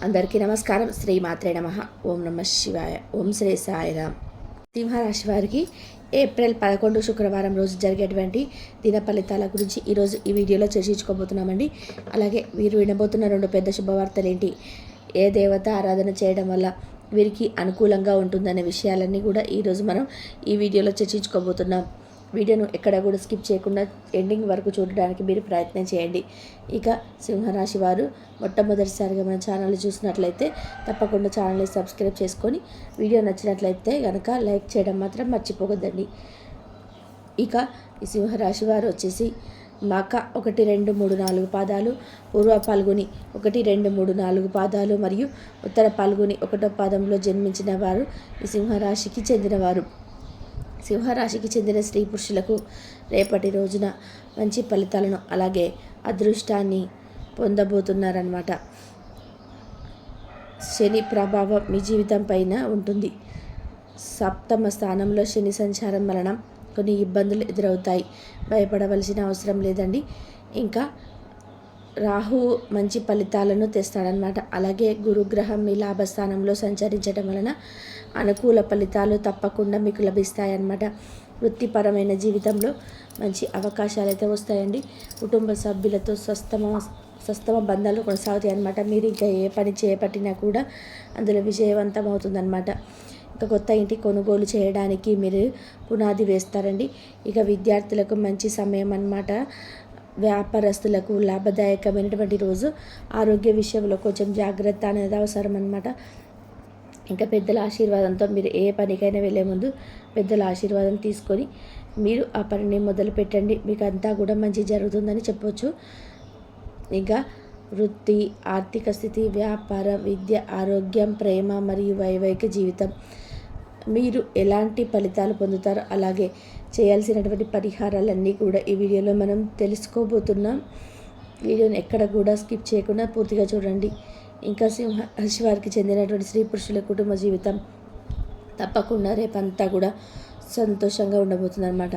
అందరికీ నమస్కారం. శ్రీ మాత్రే నమః. ఓం నమ శివాయ. ఓం శ్రీ సాయిరామ్. సింహరాశి వారికి ఏప్రిల్ 11 శుక్రవారం రోజు జరిగేటువంటి దిన ఫలితాల గురించి ఈరోజు ఈ వీడియోలో చర్చించుకోబోతున్నామండి. అలాగే వీరు వినబోతున్న 2 పెద్ద శుభవార్తలు ఏంటి, ఏ దేవత ఆరాధన చేయడం వల్ల వీరికి అనుకూలంగా ఉంటుందనే విషయాలన్నీ కూడా ఈరోజు మనం ఈ వీడియోలో చర్చించుకోబోతున్నాం. వీడియోను ఎక్కడ కూడా స్కిప్ చేయకుండా ఎండింగ్ వరకు చూడడానికి మీరు ప్రయత్నం చేయండి. ఇక సింహరాశి వారు మొట్టమొదటిసారిగా మన ఛానల్ చూసినట్లయితే తప్పకుండా ఛానల్ని సబ్స్క్రైబ్ చేసుకొని వీడియో నచ్చినట్లయితే కనుక లైక్ చేయడం మాత్రం మర్చిపోవద్దండి. ఇక ఈ సింహరాశి వారు వచ్చేసి మక 1, 2, 3, 4 పాదాలు, పూర్వ పాల్గొని 1, 2, 3, 4 పాదాలు మరియు ఉత్తర పాల్గొని 1వ పాదంలో జన్మించిన వారు ఈ సింహరాశికి చెందినవారు. సింహరాశికి చెందిన స్త్రీ పురుషులకు రేపటి రోజున మంచి ఫలితాలను అలాగే అదృష్టాన్ని పొందబోతున్నారన్నమాట. శని ప్రభావం మీ జీవితం పైన ఉంటుంది. 7వ స్థానంలో శని సంచారం వలన కొన్ని ఇబ్బందులు ఎదురవుతాయి. భయపడవలసిన అవసరం లేదండి. ఇంకా రాహు మంచి ఫలితాలను తెస్తాడనమాట. అలాగే గురుగ్రహం మీ లాభస్థానంలో సంచరించడం వలన అనుకూల ఫలితాలు తప్పకుండా మీకు లభిస్తాయన్నమాట. వృత్తిపరమైన జీవితంలో మంచి అవకాశాలు అయితే వస్తాయండి. కుటుంబ సభ్యులతో స్వస్థమ బంధాలు కొనసాగుతాయి అన్నమాట. మీరు ఇంకా ఏ పని చేపట్టినా కూడా అందులో విజయవంతం అవుతుందన్నమాట. ఇంకా కొత్త ఇంటి కొనుగోలు చేయడానికి మీరు పునాది వేస్తారండి. ఇక విద్యార్థులకు మంచి సమయం అన్నమాట. వ్యాపారస్తులకు లాభదాయకమైనటువంటి రోజు. ఆరోగ్య విషయంలో కొంచెం జాగ్రత్త అనేది అవసరం అన్నమాట. ఇంకా పెద్దల ఆశీర్వాదంతో మీరు ఏ పనికైనా వెళ్ళే ముందు పెద్దల ఆశీర్వాదం తీసుకొని మీరు ఆ పనిని మొదలు పెట్టండి. మీకు అంతా కూడా మంచి జరుగుతుందని చెప్పవచ్చు. ఇంకా వృత్తి, ఆర్థిక స్థితి, వ్యాపారం, విద్య, ఆరోగ్యం, ప్రేమ మరియు వైవాహిక జీవితం మీరు ఎలాంటి ఫలితాలు పొందుతారో అలాగే చేయాల్సినటువంటి పరిహారాలన్నీ కూడా ఈ వీడియోలో మనం తెలుసుకోబోతున్నాం. వీడియోని ఎక్కడ కూడా స్కిప్ చేయకుండా పూర్తిగా చూడండి. ఇంకా సింహరాశి వారికి చెందినటువంటి స్త్రీ పురుషుల కుటుంబ జీవితం తప్పకుండా రేపంతా కూడా సంతోషంగా ఉండబోతుంది అనమాట.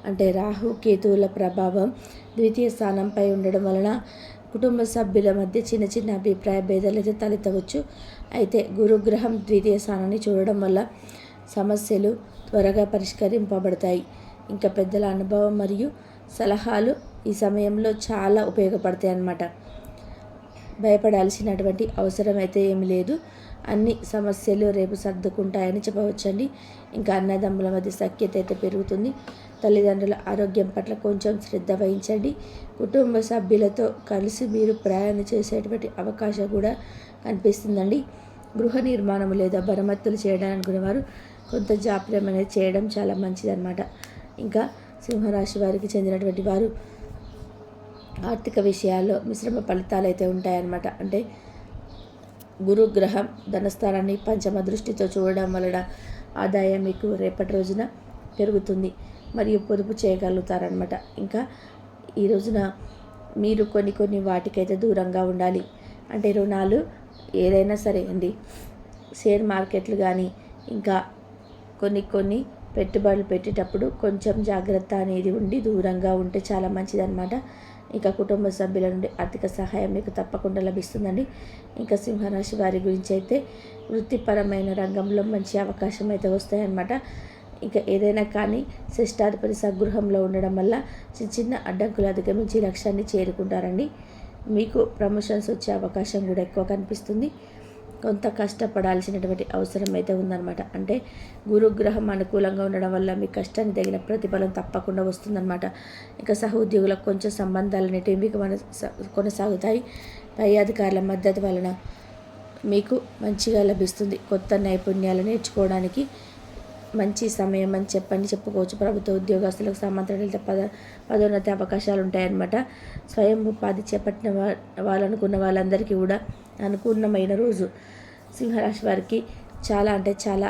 అంటే రాహు కేతువుల ప్రభావం ద్వితీయ స్థానంపై ఉండడం వలన కుటుంబ సభ్యుల మధ్య చిన్న చిన్న అభిప్రాయ భేదాలు అయితే తలెత్తవచ్చు. అయితే గురుగ్రహం ద్వితీయ స్థానాన్ని చూడడం వల్ల సమస్యలు త్వరగా పరిష్కరింపబడతాయి. ఇంకా పెద్దల అనుభవం మరియు సలహాలు ఈ సమయంలో చాలా ఉపయోగపడతాయి అన్నమాట. భయపడాల్సినటువంటి అవసరం అయితే ఏమి లేదు. అన్ని సమస్యలు రేపు సర్దుకుంటాయని చెప్పవచ్చండి. ఇంకా అన్నదమ్ముల మధ్య సఖ్యత అయితే పెరుగుతుంది. తల్లిదండ్రుల ఆరోగ్యం పట్ల కొంచెం శ్రద్ధ వహించండి. కుటుంబ సభ్యులతో కలిసి మీరు ప్రయాణం చేసేటువంటి అవకాశం కూడా కనిపిస్తుందండి. గృహ నిర్మాణం లేదా మరమ్మతులు చేయడానికి అనుకునేవారు కొంత జాప్యం అనేది చేయడం చాలా మంచిదన్నమాట. ఇంకా సింహరాశి వారికి చెందినటువంటి వారు ఆర్థిక విషయాల్లో మిశ్రమ ఫలితాలు అయితే ఉంటాయన్నమాట. అంటే గురుగ్రహం ధనస్థానాన్ని పంచమ దృష్టితో చూడడం వలన ఆదాయం మీకు రేపటి రోజున పెరుగుతుంది మరియు పొదుపు చేయగలుగుతారనమాట. ఇంకా ఈ రోజున మీరు కొన్ని వాటికైతే దూరంగా ఉండాలి. అంటే రుణాలు ఏదైనా సరే అండి, షేర్ మార్కెట్లు కానీ ఇంకా కొన్ని పెట్టుబడులు పెట్టేటప్పుడు కొంచెం జాగ్రత్త అనేది ఉండి దూరంగా ఉంటే చాలా మంచిదన్నమాట. ఇంకా కుటుంబ సభ్యుల నుండి ఆర్థిక సహాయం మీకు తప్పకుండా లభిస్తుందండి. ఇంకా సింహరాశి వారి గురించి అయితే వృత్తిపరమైన రంగంలో మంచి అవకాశం అయితే వస్తాయన్నమాట. ఇంకా ఏదైనా కానీ శ్రేష్టాధిపతి సగృహంలో ఉండడం వల్ల చిన్న అడ్డంకులు అధిగమించి లక్ష్యాన్ని చేరుకుంటారండి. మీకు ప్రమోషన్స్ వచ్చే అవకాశం కూడా ఎక్కువ కనిపిస్తుంది. కొంత కష్టపడాల్సినటువంటి అవసరం అయితే ఉందన్నమాట. అంటే గురుగ్రహం అనుకూలంగా ఉండడం వల్ల మీ కష్టాన్ని తగిన ప్రతిఫలం తప్పకుండా వస్తుందన్నమాట. ఇంకా సహోద్యోగులకు కొంచెం సంబంధాలు అనేటివి మీకు కొనసాగుతాయి. పై అధికారుల మద్దతు వలన మీకు మంచిగా లభిస్తుంది. కొత్త నైపుణ్యాలు నేర్చుకోవడానికి మంచి సమయం అని చెప్పుకోవచ్చు. ప్రభుత్వ ఉద్యోగస్తులకు సమాంతర పదోన్నతి అవకాశాలు ఉంటాయన్నమాట. స్వయం ఉపాధి చేపట్టిన వాళ్ళనుకున్న వాళ్ళందరికీ కూడా అనుకూలమైన రోజు. సింహరాశి వారికి చాలా అంటే చాలా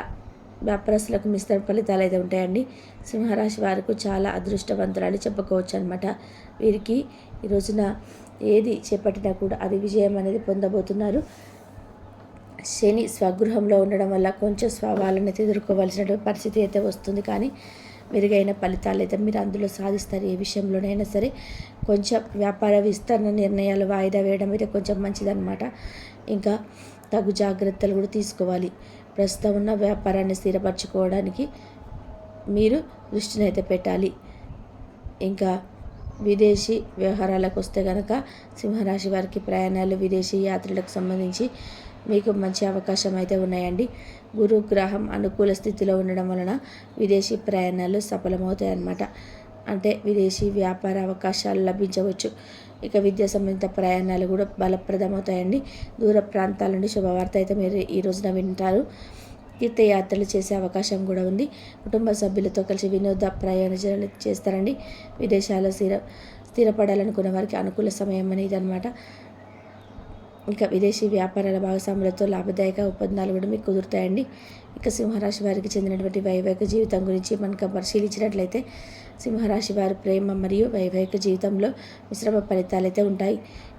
వ్యాపారస్తులకు మిశ్రమ ఫలితాలు అయితే ఉంటాయండి. సింహరాశి వారికి చాలా అదృష్టవంతులని చెప్పుకోవచ్చు అనమాట. వీరికి ఈ రోజున ఏది చేపట్టినా కూడా అది విజయం అనేది పొందబోతున్నారు. శని స్వగృహంలో ఉండడం వల్ల కొంచెం స్వభావాలను అయితే ఎదుర్కోవాల్సిన పరిస్థితి అయితే వస్తుంది. కానీ మెరుగైన ఫలితాలు అయితే మీరు అందులో సాధిస్తారు. ఏ విషయంలోనైనా సరే కొంచెం వ్యాపార విస్తరణ నిర్ణయాలు వాయిదా వేయడం అయితే కొంచెం మంచిదన్నమాట. ఇంకా తగు జాగ్రత్తలు కూడా తీసుకోవాలి. ప్రస్తుతం ఉన్న వ్యాపారాన్ని స్థిరపరచుకోవడానికి మీరు దృష్టినైతే పెట్టాలి. ఇంకా విదేశీ వ్యవహారాలకు వస్తే కనుక సింహరాశి వారికి ప్రయాణాలు, విదేశీ యాత్రలకు సంబంధించి మీకు మంచి అవకాశం అయితే ఉన్నాయండి. గురుగ్రహం అనుకూల స్థితిలో ఉండడం వలన విదేశీ ప్రయాణాలు సఫలమవుతాయి అన్నమాట. అంటే విదేశీ వ్యాపార అవకాశాలు లభించవచ్చు. ఇక విద్యా సంబంధిత ప్రయాణాలు కూడా బలప్రదమవుతాయండి. దూర ప్రాంతాల నుండి శుభవార్త అయితే మీరు ఈ రోజున వింటారు. తీర్థయాత్రలు చేసే అవకాశం కూడా ఉంది. కుటుంబ సభ్యులతో కలిసి వినోద ప్రయాణాలు చేస్తారండి. విదేశాల్లో స్థిరపడాలనుకున్న వారికి అనుకూల సమయం అనేది అనమాట. ఇంకా విదేశీ వ్యాపారాల భాగస్వాములతో లాభదాయక ఒప్పందాలు కూడా మీకు కుదురుతాయండి. ఇక సింహరాశి వారికి చెందినటువంటి వైవాహిక జీవితం గురించి మనకు పరిశీలించినట్లయితే సింహరాశి వారి ప్రేమ మరియు వైవాహిక జీవితంలో మిశ్రమ ఫలితాలు అయితే ఉంటాయి.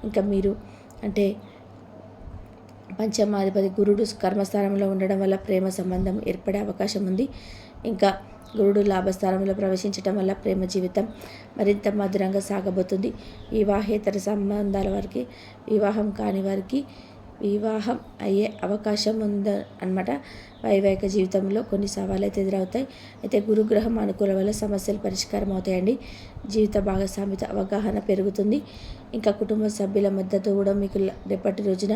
ఇంకా మీరు అంటే పంచమాధిపతి గురుడు కర్మస్థానంలో ఉండడం వల్ల ప్రేమ సంబంధం ఏర్పడే అవకాశం ఉంది. ఇంకా గురుడు లాభస్థానంలో ప్రవేశించడం వల్ల ప్రేమ జీవితం మరింత మధురంగా సాగబోతుంది. వివాహేతర సంబంధాల వారికి, వివాహం కాని వారికి వివాహం అయ్యే అవకాశం ఉంది అన్నమాట. వైవాహిక జీవితంలో కొన్ని సవాళ్ళు అయితే ఎదురవుతాయి. అయితే గురుగ్రహం అనుకూల వల్ల సమస్యలు పరిష్కారం అవుతాయండి. జీవిత భాగస్వామిత అవగాహన పెరుగుతుంది. ఇంకా కుటుంబ సభ్యుల మద్దతు కూడా మీకు రేపటి రోజున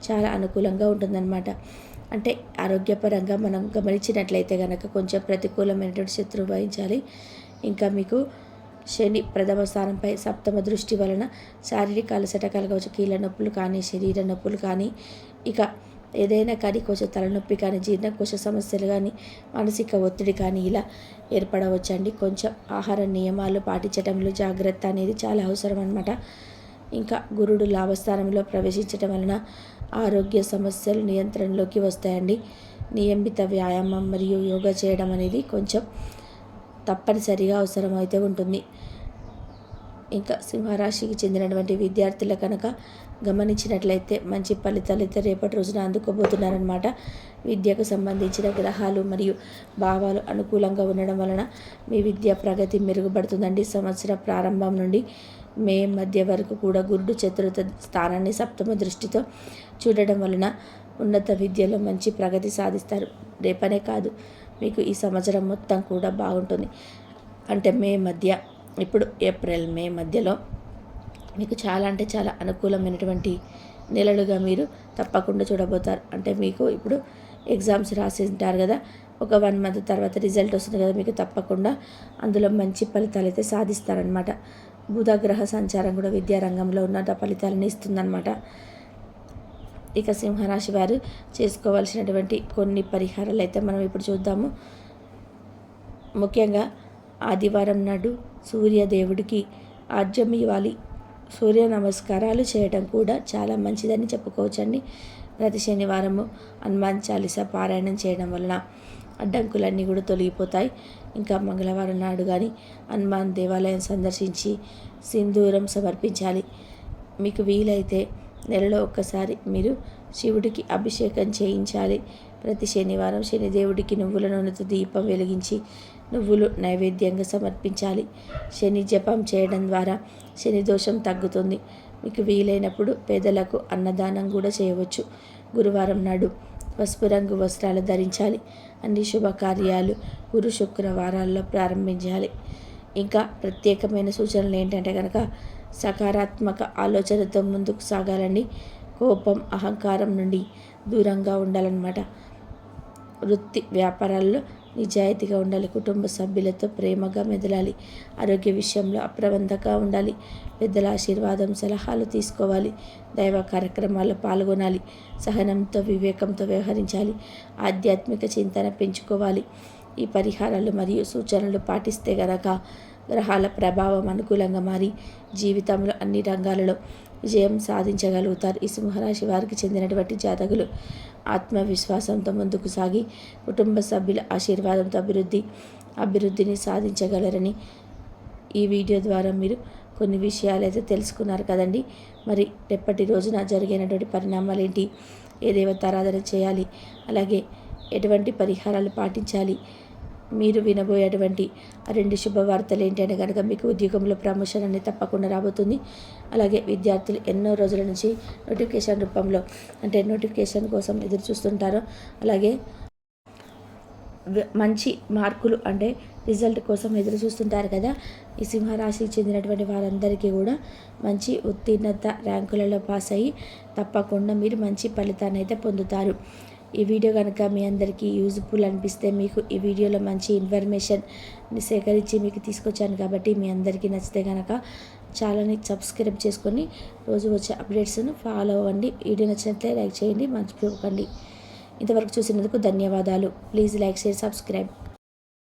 చాలా అనుకూలంగా ఉంటుందన్నమాట. అంటే ఆరోగ్యపరంగా మనం గమనించినట్లయితే కనుక కొంచెం ప్రతికూలమైనటువంటి శత్రువు వహించాలి. ఇంకా మీకు శని ప్రథమ స్థానంపై సప్తమ దృష్టి వలన శారీరక అలసట కలగవచ్చు. కీళ్ళ నొప్పులు కానీ, శరీర నొప్పులు కానీ, ఇక ఏదైనా కానీ కొంచెం తలనొప్పి కానీ, జీర్ణకోశ సమస్యలు కానీ, మానసిక ఒత్తిడి కానీ ఇలా ఏర్పడవచ్చండి. కొంచెం ఆహార నియమాలు పాటించడంలో జాగ్రత్త అనేది చాలా అవసరం అన్నమాట. ఇంకా గురుడు లాభస్థానంలో ప్రవేశించడం వలన ఆరోగ్య సమస్యలు నియంత్రణలోకి వస్తాయండి. నియమిత వ్యాయామం మరియు యోగా చేయడం అనేది కొంచెం తప్పనిసరిగా అవసరమైతే ఉంటుంది. ఇంకా సింహరాశికి చెందినటువంటి విద్యార్థుల కనుక గమనించినట్లయితే మంచి ఫలితాలు అయితే రేపటి రోజున అందుకోబోతున్నారనమాట. విద్యకు సంబంధించిన గ్రహాలు మరియు భావాలు అనుకూలంగా ఉండడం వలన మీ విద్యా ప్రగతి మెరుగుపడుతుందండి. సంవత్సర ప్రారంభం నుండి మే మధ్య వరకు కూడా గురుడు చతుర్థ స్థానాన్ని సప్తమ దృష్టితో చూడడం వలన ఉన్నత విద్యలో మంచి ప్రగతి సాధిస్తారు. రేపనే కాదు, మీకు ఈ సంవత్సరం మొత్తం కూడా బాగుంటుంది. అంటే మే మధ్య, ఇప్పుడు ఏప్రిల్ మే మధ్యలో మీకు చాలా అంటే చాలా అనుకూలమైనటువంటి నెలలుగా మీరు తప్పకుండా చూడబోతారు. అంటే మీకు ఇప్పుడు ఎగ్జామ్స్ రాసి ఉంటారు కదా, ఒక 1 మంత్ తర్వాత రిజల్ట్ వస్తుంది కదా, మీకు తప్పకుండా అందులో మంచి ఫలితాలు అయితే సాధిస్తారనమాట. బుధ గ్రహ సంచారం కూడా విద్యారంగంలో ఉన్న ఫలితాలను ఇస్తుందన్నమాట. ఇక సింహరాశి వారు చేసుకోవాల్సినటువంటి కొన్ని పరిహారాలు అయితే మనం ఇప్పుడు చూద్దాము. ముఖ్యంగా ఆదివారం నాడు సూర్యదేవుడికి ఆర్జం ఇవ్వాలి. సూర్య నమస్కారాలు చేయడం కూడా చాలా మంచిదని చెప్పుకోవచ్చండి. ప్రతి శనివారము హనుమాన్ చాలీసా పారాయణం చేయడం వలన అడ్డంకులన్నీ కూడా తొలగిపోతాయి. ఇంకా మంగళవారం నాడు కానీ హనుమాన్ దేవాలయం సందర్శించి సింధూరం సమర్పించాలి. మీకు వీలైతే నెలలో ఒక్కసారి మీరు శివుడికి అభిషేకం చేయించాలి. ప్రతి శనివారం శనిదేవుడికి నువ్వుల నూనెతో దీపం వెలిగించి నువ్వులు నైవేద్యంగా సమర్పించాలి. శని జపం చేయడం ద్వారా శని దోషం తగ్గుతుంది. మీకు వీలైనప్పుడు పేదలకు అన్నదానం కూడా చేయవచ్చు. గురువారం నాడు పసుపు రంగు వస్త్రాలు ధరించాలి. అన్ని శుభకార్యాలు గురు శుక్రవారాల్లో ప్రారంభించాలి. ఇంకా ప్రత్యేకమైన సూచనలు ఏంటంటే కనుక సకారాత్మక ఆలోచనతో ముందుకు సాగాలని, కోపం అహంకారం నుండి దూరంగా ఉండాలన్నమాట. వృత్తి వ్యాపారాల్లో నిజాయితీగా ఉండాలి. కుటుంబ సభ్యులతో ప్రేమగా మెదలాలి. ఆరోగ్య విషయంలో అప్రమత్తంగా ఉండాలి. పెద్దల ఆశీర్వాదం సలహాలు తీసుకోవాలి. దైవ కార్యక్రమాల్లో పాల్గొనాలి. సహనంతో వివేకంతో వ్యవహరించాలి. ఆధ్యాత్మిక చింతన పెంచుకోవాలి. ఈ పరిహారాలు మరియు సూచనలు పాటిస్తే గనక గ్రహాల ప్రభావం అనుకూలంగా మారి జీవితంలో అన్ని రంగాలలో విజయం సాధించగలుగుతారు. ఈ సింహరాశి వారికి చెందినటువంటి జాతకులు ఆత్మవిశ్వాసంతో ముందుకు సాగి కుటుంబ సభ్యుల ఆశీర్వాదంతో అభివృద్ధిని సాధించగలరని ఈ వీడియో ద్వారా మీరు కొన్ని విషయాలు అయితే తెలుసుకున్నారు కదండి. మరి రేపటి రోజున జరిగినటువంటి పరిణామాలు ఏంటి, ఏ దేవతారాధన చేయాలి, అలాగే ఎటువంటి పరిహారాలు పాటించాలి, మీరు వినబోయేటువంటి ఆ 2 శుభవార్తలు ఏంటి అంటే కనుక మీకు ఉద్యోగంలో ప్రమోషన్ అనేది తప్పకుండా రాబోతుంది. అలాగే విద్యార్థులు ఎన్నో రోజుల నుంచి నోటిఫికేషన్ రూపంలో అంటే నోటిఫికేషన్ కోసం ఎదురు చూస్తుంటారు. అలాగే మంచి మార్కులు అంటే రిజల్ట్ కోసం ఎదురు చూస్తుంటారు కదా. ఈ సింహరాశికి చెందినటువంటి వారందరికీ కూడా మంచి ఉత్తీర్ణత ర్యాంకులలో పాస్ అయ్యి తప్పకుండా మీరు మంచి ఫలితాన్ని అయితే పొందుతారు. ఈ వీడియో కనుక మీ అందరికీ యూజ్ఫుల్ అనిపిస్తే మీకు ఈ వీడియోలో మంచి ఇన్ఫర్మేషన్ని సేకరించి మీకు తీసుకొచ్చాను కాబట్టి మీ అందరికీ నచ్చితే కనుక ఛానల్ని సబ్స్క్రైబ్ చేసుకొని రోజు వచ్చే అప్డేట్స్ను ఫాలో అవ్వండి. వీడియో నచ్చినట్లయితే లైక్ చేయండి, మర్చిపోకండి. ఇంతవరకు చూసినందుకు ధన్యవాదాలు. Please like, share, subscribe.